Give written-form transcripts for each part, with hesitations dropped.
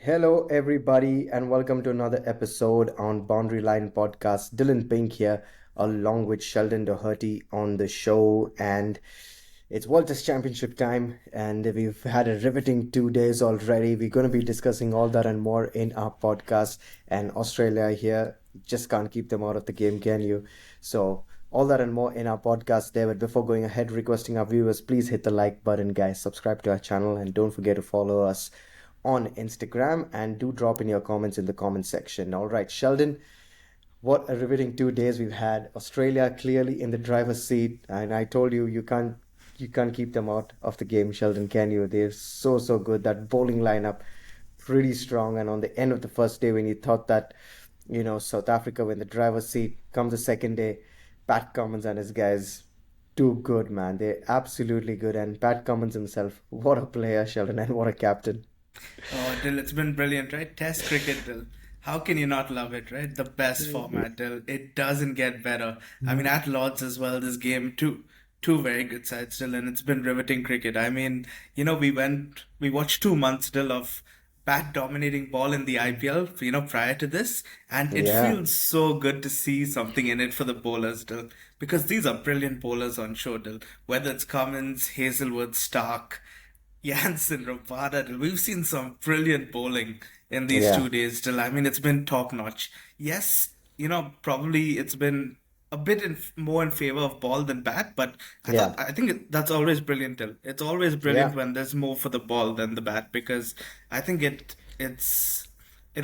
Hello, everybody, and welcome to another episode on Boundary Line Podcast. Dillon Pink here, along with Sheldon Dougherty on the show. And it's World Test Championship time, and we've had a riveting 2 days already. We're going to be discussing all that and more in our podcast. And Australia here, just can't keep them out of the game, can you? So, all that and more in our podcast there. But before going ahead, requesting our viewers, please hit the like button, guys. Subscribe to our channel, and don't forget to follow us on Instagram and do drop in your comments in the comment section. All right, Sheldon, what a riveting 2 days we've had. Australia clearly in the driver's seat, and I told you you can't keep them out of the game, Sheldon, can you? They're so good. That bowling lineup pretty strong, and on the end of the first day when you thought that South Africa were in the driver's seat, comes the second day, Pat Cummins and his guys too good, man. They're absolutely good, and Pat Cummins himself, what a player, Sheldon, and what a captain. Oh, Dill, it's been brilliant, right? Test cricket, Dill. How can you not love it, right? The best format, Dill. It doesn't get better. I mean, at Lords as well, this game, two very good sides, Dill, and it's been riveting cricket. I mean, we watched 2 months, Dill, of bat dominating ball in the IPL, prior to this, and it Yeah, feels so good to see something in it for the bowlers, Dill, because these are brilliant bowlers on show, Dill. Whether it's Cummins, Hazelwood, Stark, Jansen, Rabada, we've seen some brilliant bowling in these yeah, 2 days still. I mean, it's been top notch. Yes, probably it's been a bit more in favor of ball than bat, but yeah, I think that's always brilliant. Till it's always brilliant yeah, when there's more for the ball than the bat because I think it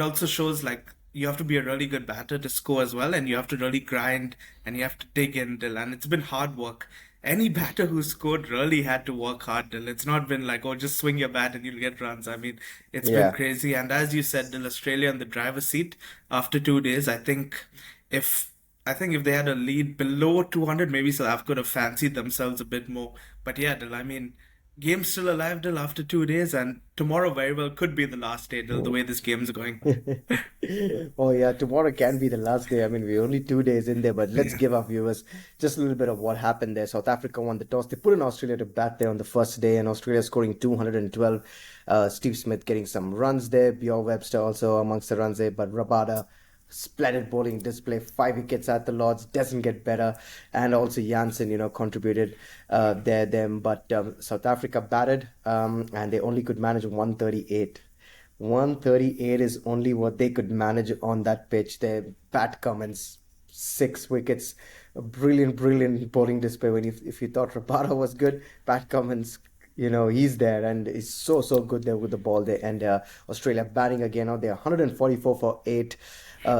also shows like you have to be a really good batter to score as well, and you have to really grind and you have to dig in, Till. And it's been hard work. Any batter who scored really had to work hard, Till. It's not been like, oh, just swing your bat and you'll get runs. I mean, it's been yeah. crazy. And as you said, Till, Australia in the driver's seat after 2 days, if I think if they had a lead below 200, maybe South Africa could have fancied themselves a bit more. But yeah, Till, I mean, game's still alive, Till, after 2 days, and tomorrow very well could be the last day, Till, the way this game's going. Oh yeah, tomorrow can be the last day. I mean, we're only 2 days in there, but let's Yeah. give our viewers just a little bit of what happened there. South Africa won the toss. They put in Australia to bat there on the first day, and Australia scoring 212. Steve Smith getting some runs there. Bjorn Webster also amongst the runs there, but Rabada, splendid bowling display, 5 wickets at the Lords, doesn't get better, and also Jansen, contributed them. But South Africa batted, and they only could manage 138. 138 is only what they could manage on that pitch. Their Pat Cummins, 6 wickets, a brilliant bowling display. If you thought Rabada was good, Pat Cummins, he's there and he's so good there with the ball there. And Australia batting again out there, 144 for eight.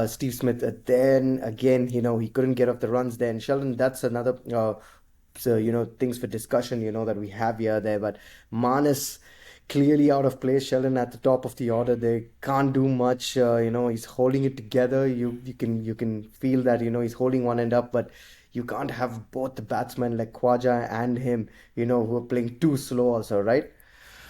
Steve Smith, then again, he couldn't get off the runs there. And Sheldon, that's another. So things for discussion that we have here there, but Manas clearly out of place. Sheldon at the top of the order, they can't do much. He's holding it together. You can feel that he's holding one end up, but you can't have both the batsmen like Khwaja and him, who are playing too slow also, right?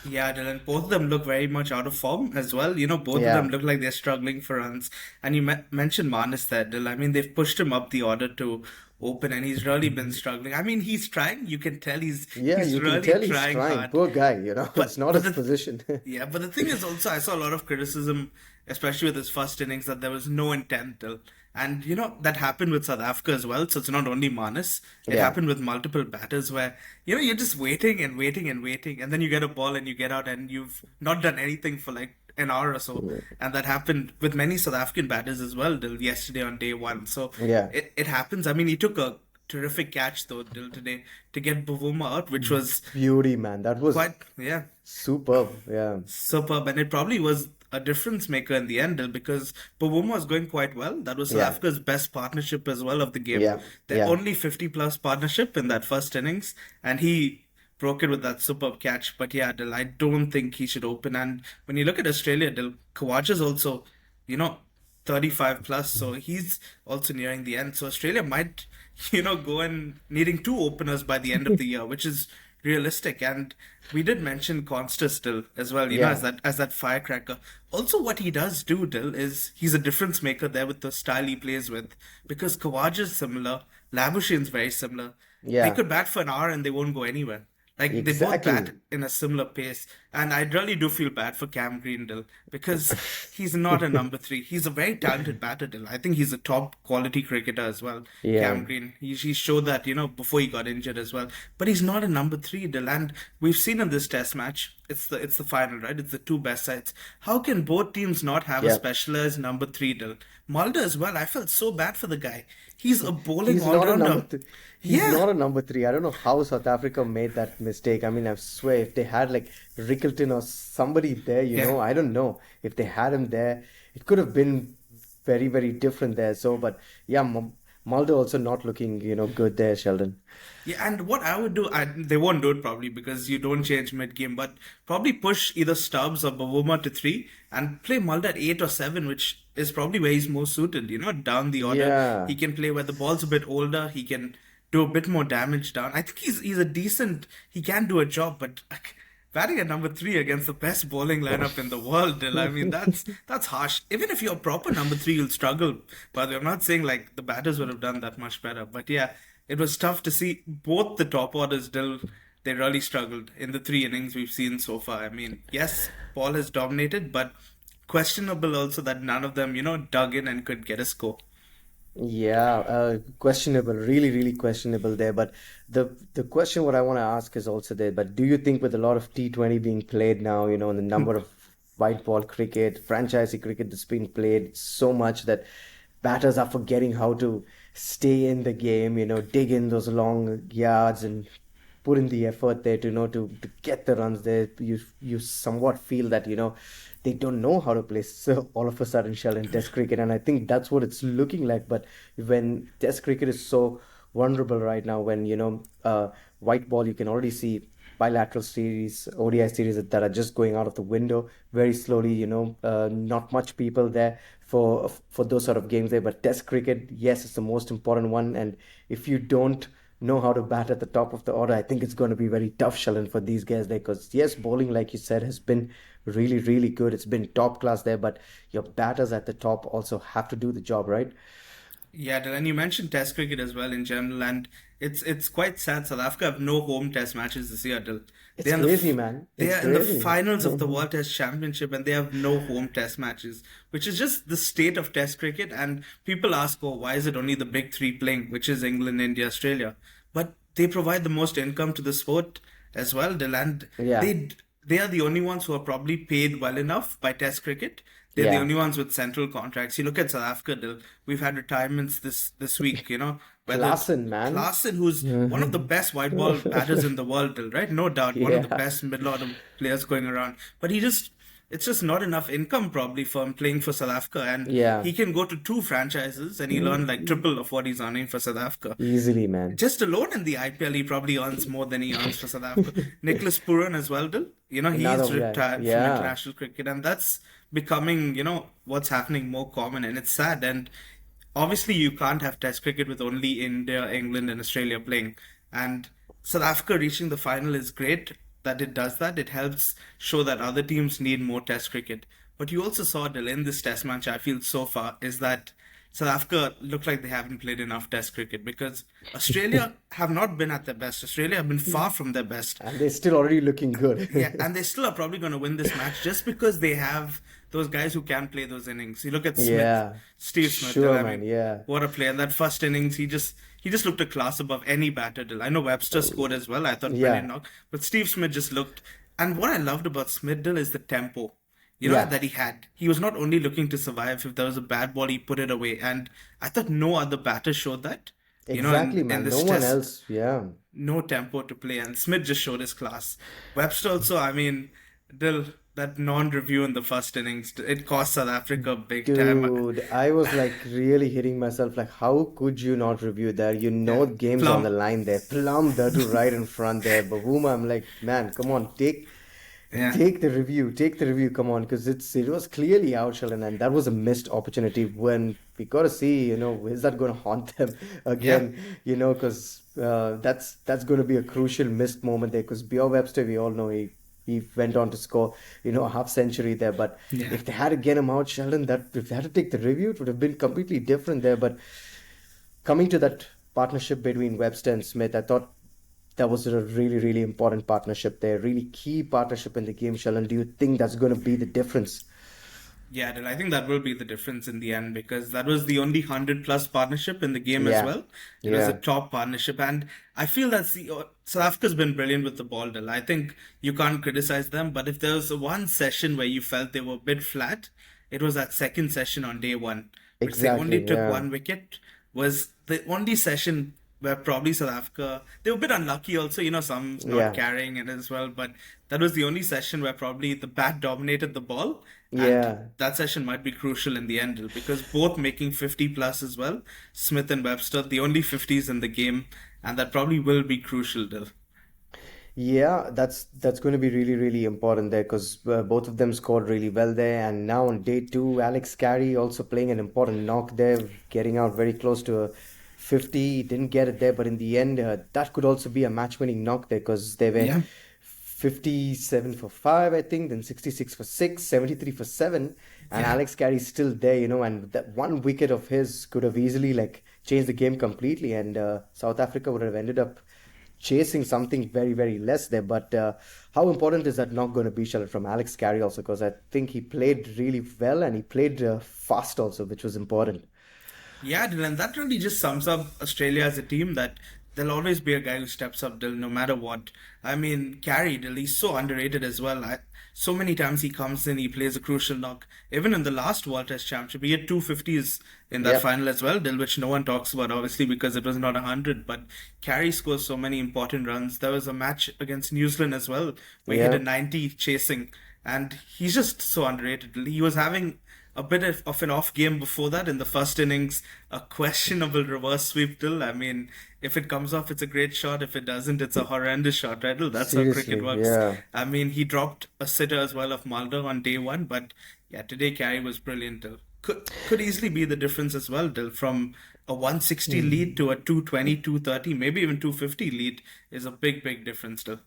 Yeah, Dylan, both of them look very much out of form as well. Both of them Yeah, look like they're struggling for runs. And you mentioned Manas there, Dylan. I mean, they've pushed him up the order to open, and he's really been struggling. I mean, he's trying. You can tell yeah, he's you can really tell he's trying trying. hard. Poor guy, it's But not but his the position. yeah, but the thing is also I saw a lot of criticism, especially with his first innings, that there was no intent till. And that happened with South Africa as well. So it's not only Manas. It Yeah. happened with multiple batters where, you're just waiting and waiting and waiting, and then you get a ball and you get out and you've not done anything for like an hour or so. And that happened with many South African batters as well, till yesterday on day one. So Yeah. it happens. I mean, he took a terrific catch though, till today to get Bavuma out, which was Beauty, man. That was quite, yeah, superb. Yeah. superb, and it probably was a difference maker in the end because Pavuma was going quite well. That was South Yeah. Africa's best partnership as well of the game. Yeah. Their Yeah. only 50 plus partnership in that first innings, and he broke it with that superb catch. But yeah, Dil, I don't think he should open. And when you look at Australia, Dil, Kawaja's also, you know, 35 plus, so he's also nearing the end. So Australia might, go in needing two openers by the end of the year, which is realistic. And we did mention Conster still as well, Yeah. as that firecracker. Also, what he does do, Dill, is he's a difference maker there with the style he plays with. Because Kawaj is similar, Labuschagne is very similar. They Yeah. could bat for an hour and they won't go anywhere. Like they both bat Exactly. in a similar pace. And I really do feel bad for Cam Greendale because he's not a number three. He's a very talented batter, Dill. I think he's a top quality cricketer as well. Yeah. Cam Green. He showed that, before he got injured as well. But he's not a number three, Dill. And we've seen in this test match, it's the final, right? It's the two best sides. How can both teams not have a Yeah. specialized number three, Dill? Mulder as well. I felt so bad for the guy. He's a bowling He's not a number all-rounder. three. He's Yeah. not a number three. I don't know how South Africa made that mistake. I mean, I swear, if they had like Rickleton or somebody there, Yeah. I don't know. If they had him there, it could have been very, very different there. So, but yeah, Mulder also not looking, good there, Sheldon. Yeah, and what I would do, they won't do it probably because you don't change mid-game, but probably push either Stubbs or Bavuma to three and play Mulder at 8 or 7, which is probably where he's most suited, down the order. Yeah. He can play where the ball's a bit older, he can do a bit more damage down. I think he's a decent, he can do a job, but batting at number three against the best bowling lineup in the world, Dil, I mean, that's harsh. Even if you're a proper number three, you'll struggle. But I'm not saying like the batters would have done that much better. But yeah, it was tough to see both the top orders, Dil, they really struggled in the 3 innings we've seen so far. I mean, yes, Paul has dominated, but questionable also that none of them, dug in and could get a score. Yeah, questionable, really, really questionable there. But the question what I want to ask is also there. But do you think with a lot of T20 being played now, and the number of white ball cricket, franchisee cricket that's been played so much that batters are forgetting how to stay in the game, dig in those long yards and put in the effort there to to get the runs there. You somewhat feel that they don't know how to play so all of a sudden shell in Test cricket, and I think that's what it's looking like. But when Test cricket is so vulnerable right now, when white ball, you can already see bilateral series, ODI series that are just going out of the window very slowly. Not much people there for those sort of games there. But Test cricket, yes, it's the most important one, and if you don't know how to bat at the top of the order, I think it's going to be very tough, Sheldon, for these guys there. Because yes, bowling, like you said, has been really, really good. It's been top class there, but your batters at the top also have to do the job, right? Yeah, Dylan, you mentioned Test cricket as well in general, and it's quite sad. South Africa have no home Test matches this year, Dylan. It's crazy, man. They It's are in the crazy. finals of the World Test Championship, and they have no home Test matches, which is just the state of Test cricket. And people ask, "Oh, why is it only the big three playing, which is England, India, Australia?" But they provide the most income to the sport as well, Dylan. And Yeah, they are the only ones who are probably paid well enough by Test cricket. They're the yeah. only ones with central contracts. You look at South Africa, Dil, we've had retirements this week, whether Klaassen, man. Klaassen, who's one of the best white ball batters in the world, Dil, right? No doubt, one of the Yeah, best middle order players going around. But it's just not enough income probably for him playing for South Africa. And yeah. he can go to two franchises and he'll earn like triple of what he's earning for South Africa. Easily, man. Just alone in the IPL, he probably earns more than he earns for South Africa. Nicholas Pooran as well, Dil. He's Another guy. retired from Yeah. international cricket, and that's becoming, what's happening more common, and it's sad. And obviously, you can't have Test cricket with only India, England, and Australia playing. And South Africa reaching the final is great that it does that. It helps show that other teams need more Test cricket. But you also saw, Dil, in this Test match, I feel so far, is that South Africa look like they haven't played enough Test cricket because Australia have not been at their best. Australia have been far from their best. And they're still already looking Yeah, good. and they still are probably going to win this match just because they have those guys who can play those innings. You look at Smith, Yeah. Steve Smith. Sure, I man. mean, Yeah. what a player! In that first innings, he just looked a class above any batter. Dil. I know Webster scored as well. I thought brilliant Yeah. knock, but Steve Smith just looked. And what I loved about Smith Dil is the tempo. Yeah. That he had. He was not only looking to survive. If there was a bad ball, he put it away. And I thought no other batter showed that. Exactly, In man. No this one test, else. Yeah. no tempo to play, and Smith just showed his class. Webster also, I mean, Dill, that non-review in the first innings, it cost South Africa big time. Dude, I was like really hitting myself. Like, how could you not review that? Yeah, Game's on the Plum. line there. Plum Dadu right in front there. Bahuma, I'm like, man, come on, Yeah, take the review, come on, because it was clearly out, Sheldon, and that was a missed opportunity. When we got to see, is that going to haunt them yeah, again? Because that's going to be a crucial missed moment there. Because Bjorn Webster, we all know he went on to score, a half century there. But yeah. if they had to get him out, Sheldon, that if they had to take the review, it would have been completely different there. But coming to that partnership between Webster and Smith, I thought that was a really, really important partnership there, really key partnership in the game, Sheldon. Do you think that's going to be the difference? Yeah, and I think that will be the difference in the end because that was the only 100 plus partnership in the game as Yeah, well. It was a yeah, top partnership, and I feel that's the South Africa's been brilliant with the ball, Dil. I think you can't criticize them, but if there was one session where you felt they were a bit flat, it was that second session on day one, which they only exactly. took Yeah, one wicket, was the only session where probably South Africa, they were a bit unlucky also, some not yeah, carrying it as well, but that was the only session where probably the bat dominated the ball, and yeah. that session might be crucial in the end because both making 50 plus as well, Smith and Webster, the only 50s in the game, and that probably will be crucial, Dil. Yeah, that's going to be really, really important there because both of them scored really well there. And now on day two, Alex Carey also playing an important knock there, getting out very close to a 50. He didn't get it there, but in the end, that could also be a match-winning knock there because they were Yeah. 57 for 5, I think, then 66 for 6, 73 for 7, and Yeah. Alex Carey's still there, and that one wicket of his could have easily like changed the game completely, and South Africa would have ended up chasing something very, very less there. But how important is that not going to be, Sheldon, from Alex Carey also? Because I think he played really well and he played fast also, which was important. Yeah, Dylan, that really just sums up Australia as a team that there'll always be a guy who steps up, Dylan, no matter what. I mean, Carey, Dylan, he's so underrated as well. So many times he comes in, he plays a crucial knock. Even in the last World Test Championship, he had two fifties in that Yep. final as well, Dylan, which no one talks about, obviously, because it was not 100. But Carey scores so many important runs. There was a match against New Zealand as well, where he hit a Yeah. 90 chasing, and he's just so underrated. He was having a bit of an off game before that in the first innings, a questionable reverse sweep till. I mean, if it comes off, it's a great shot. If it doesn't, it's a horrendous shot, right? Well, that's how cricket Seriously. works. Yeah. I mean, he dropped a sitter as well of Mulder on day one, but yeah, today Carey was brilliant. Till could easily be the difference as well. Till from a 160 lead to a 220, 230, maybe even 250 lead is a big difference. Till.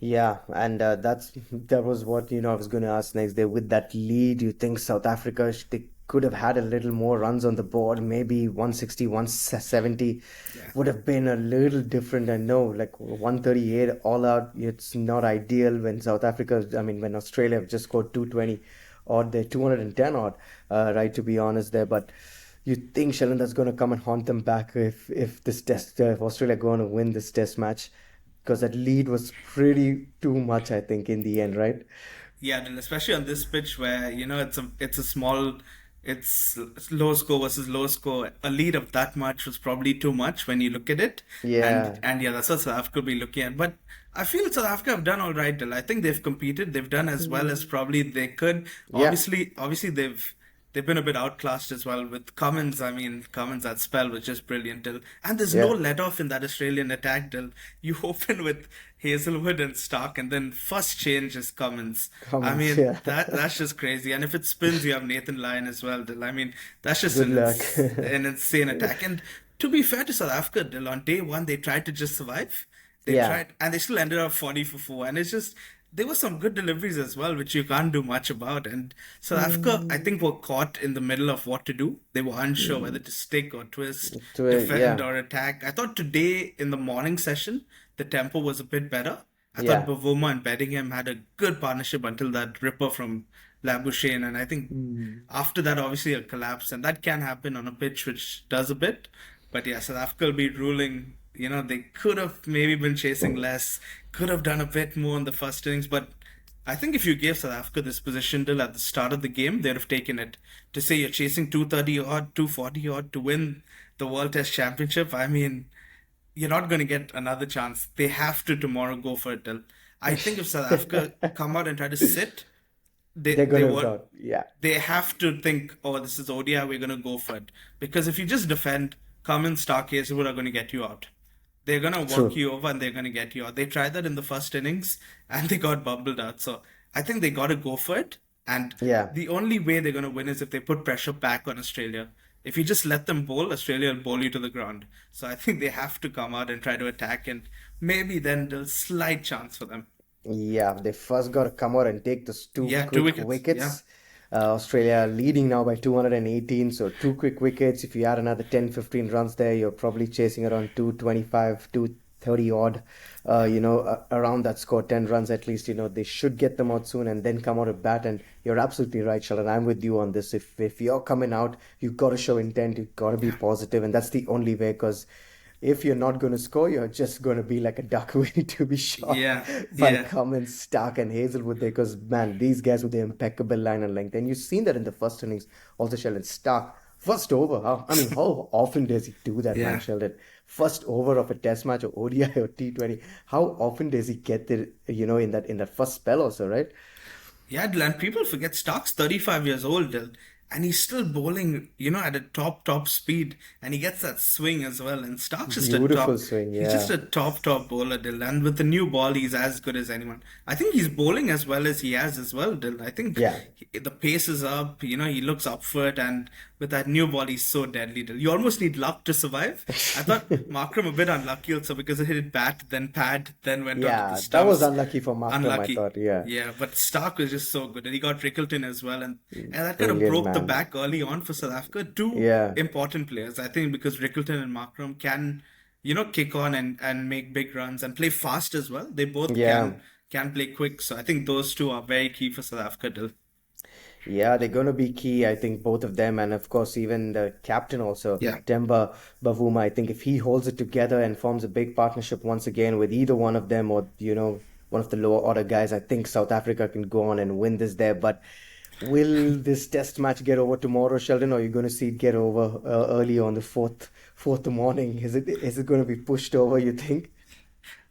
Yeah, and that was what I was going to ask next. There with that lead, you think South Africa they could have had a little more runs on the board, maybe 160, 170 Yeah. would have been a little different. I know, like 138 all out, it's not ideal when South Africa, I mean, when Australia have just scored 220 odd, they're 210 odd, right, to be honest there. But you think, Sheldon, that's going to come and haunt them back if this test, if Australia going to win this test match? Because that lead was pretty too much, I think, in the end, right? Yeah, and especially on this pitch where it's a small, it's low score versus low score. A lead of that much was probably too much when you look at it, and Yeah, and yeah, that's what South Africa will be looking at. But I feel South Africa have done all right. Dylan. I think they've competed. They've done as well as probably they could. yeah, Obviously they've been a bit outclassed as well with Cummins. I mean, Cummins that spell was just brilliant. Till and there's no yeah. let off in that Australian attack. Till you open with Hazelwood and Stark, and then first change is Cummins. I Comments, mean, yeah. that's just crazy. And if it spins, you have Nathan Lyon as well. Till I mean, that's just Good luck. an insane attack. And to be fair to South Africa, Till on day one they tried to just survive. They Yeah. tried, and they still ended up 40 for 4. And it's just, there were some good deliveries as well, which you can't do much about. And South Africa, I think, were caught in the middle of what to do. They were unsure whether to stick or twist, To it, defend yeah, or attack. I thought today in the morning session, the tempo was a bit better. I thought yeah. Bavuma and Bedingham had a good partnership until that ripper from Labuschagne. And I think after that, obviously, a collapse. And that can happen on a pitch which does a bit. But yeah, South Africa will be ruling. They could have maybe been chasing less, could have done a bit more in the first innings. But I think if you gave South Africa this position till at the start of the game, they'd have taken it. To say you're chasing 230 odd, 240 odd to win the World Test Championship, I mean, you're not going to get another chance. They have to tomorrow go for it till. I think if South Africa come out and try to sit, they They're they gonna won't. go. Yeah. They have to think, oh, this is ODI, we're going to go for it. Because if you just defend, Cummins, Stark, Hazelwood are going to get you out. They're going to walk True. you over and they're going to get you out. They tried that in the first innings and they got bubbled out. So I think they got to go for it. And Yeah. the only way they're going to win is if they put pressure back on Australia. If you just let them bowl, Australia will bowl you to the ground. So I think they have to come out and try to attack, and maybe then there's slight chance for them. Yeah, they first got to come out and take those two Yeah, two quick wickets. Yeah. wickets. Australia leading now by 218, so two quick wickets. If you add another 10, 15 runs there, you're probably chasing around 225, 30 odd, around that score, 10 runs at least. They should get them out soon and then come out at bat. And you're absolutely right, Sheldon. I'm with you on this. If you're coming out, you've got to show intent. You've got to be positive, and that's the only way. Because if you're not going to score, you're just going to be like a duck waiting to be shot Yeah, by yeah. Cummin, Stark, and Hazelwood there. Because man, these guys with the impeccable line and length, and you've seen that in the first innings. Also, Sheldon Stark. First over, how often does he do that, man, Yeah. Sheldon? First over of a test match or ODI or T20, how often does he get there, in that first spell also, right? Yeah, Dylan, people forget Stark's 35 years old, Dylan, and he's still bowling, at a top speed, and he gets that swing as well. And Stark's just Beautiful swing, he's just yeah. a top bowler, Dylan. And with the new ball, he's as good as anyone. I think he's bowling as well as he has as well, Dylan. I think Yeah. the pace is up, he looks up for it, and with that new ball, he's so deadly, Dylan. You almost need luck to survive. I thought Markram a bit unlucky also because it hit it bat, then pad, then went onto the Yeah, that was stumps. unlucky for Markram, I Unlucky. thought. Yeah. Yeah, but Stark was just so good. And he got Rickleton as well. And that kind of Brilliant, broke the man. back early on for South Africa. Two Yeah. important players, I think, because Rickleton and Markram can, kick on and make big runs and play fast as well. They both Yeah. can play quick. So I think those two are very key for South Africa, Dil. Yeah, they're going to be key, I think, both of them. And of course, even the captain also, Yeah. Demba Bavuma. I think if he holds it together and forms a big partnership once again with either one of them or, one of the lower order guys, I think South Africa can go on and win this there. But will this test match get over tomorrow, Sheldon, or are you going to see it get over early on the fourth morning? Is it going to be pushed over, you think?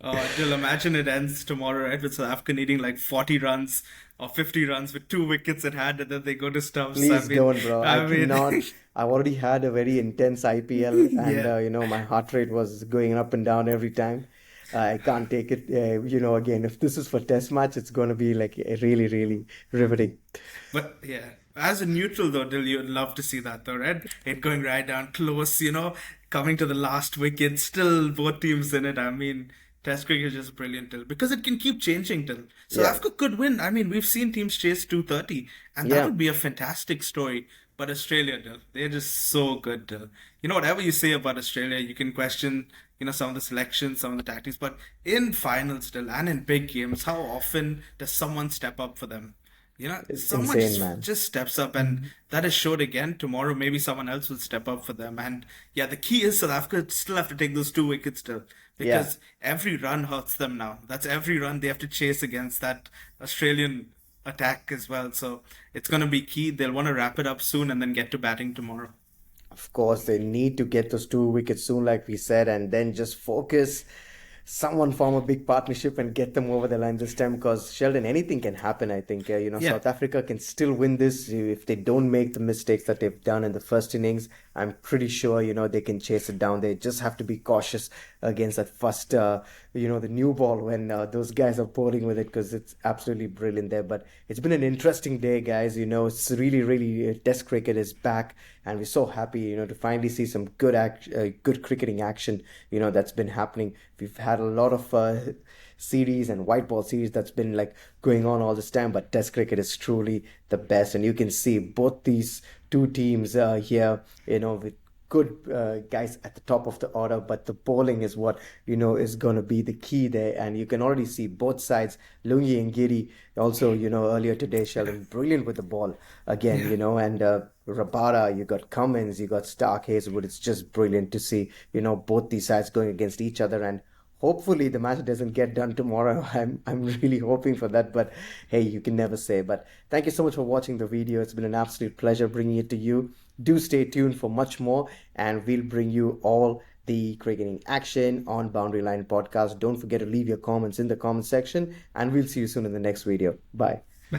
Dil, imagine it ends tomorrow, right? With South Africa needing like 40 runs or 50 runs with 2 wickets in hand, and then they go to stumps. I Please mean, don't, bro. I I cannot. mean, I've already had a very intense IPL, and yeah. my heart rate was going up and down every time. I can't take it. Again, if this is for test match, it's going to be like really, really riveting. But yeah, as a neutral though, Dil, you'd love to see that though, right? It going right down close, coming to the last wicket, still both teams in it. I mean, Test cricket is just brilliant, Dil, because it can keep changing, Dil. South Yeah, Africa could win. I mean, we've seen teams chase 230, and that yeah, would be a fantastic story. But Australia, Dil, they're just so good, Dil. Whatever you say about Australia, you can question, some of the selections, some of the tactics, but in finals, Dil, and in big games, how often does someone step up for them? it's Someone insane, just man. just steps up, and that is showed again. Tomorrow, maybe someone else will step up for them. And yeah, the key is South Africa still have to take those 2 wickets still, Yeah. because every run hurts them now. That's every run they have to chase against that Australian attack as well. So it's going to be key. They'll want to wrap it up soon and then get to batting tomorrow. Of course, they need to get those 2 wickets soon, like we said, and then just focus. Someone form a big partnership and get them over the line this time. Because Sheldon, anything can happen. I think Yeah, South Africa can still win this if they don't make the mistakes that they've done in the first innings. I'm pretty sure they can chase it down. They just have to be cautious against that first the new ball when those guys are bowling with it, because it's absolutely brilliant there. But it's been an interesting day, guys. It's really, really Test cricket is back, and we're so happy, to finally see some good cricketing action. That's been happening. We've had a lot of series and white ball series that's been like going on all this time, but Test cricket is truly the best, and you can see both these two teams here, with good guys at the top of the order, but the bowling is what is going to be the key there. And you can already see both sides. Lungi and Giri also, earlier today, Sheldon, brilliant with the ball again, yeah. and Rabada, you got Cummins, you got Stark, Hazelwood. It's just brilliant to see both these sides going against each other. And hopefully the match doesn't get done tomorrow. I'm really hoping for that, but hey, you can never say. But thank you so much for watching the video. It's been an absolute pleasure bringing it to you. Do stay tuned for much more, and we'll bring you all the cricketing action on Boundary Line Podcast. Don't forget to leave your comments in the comment section, and we'll see you soon in the next video. Bye.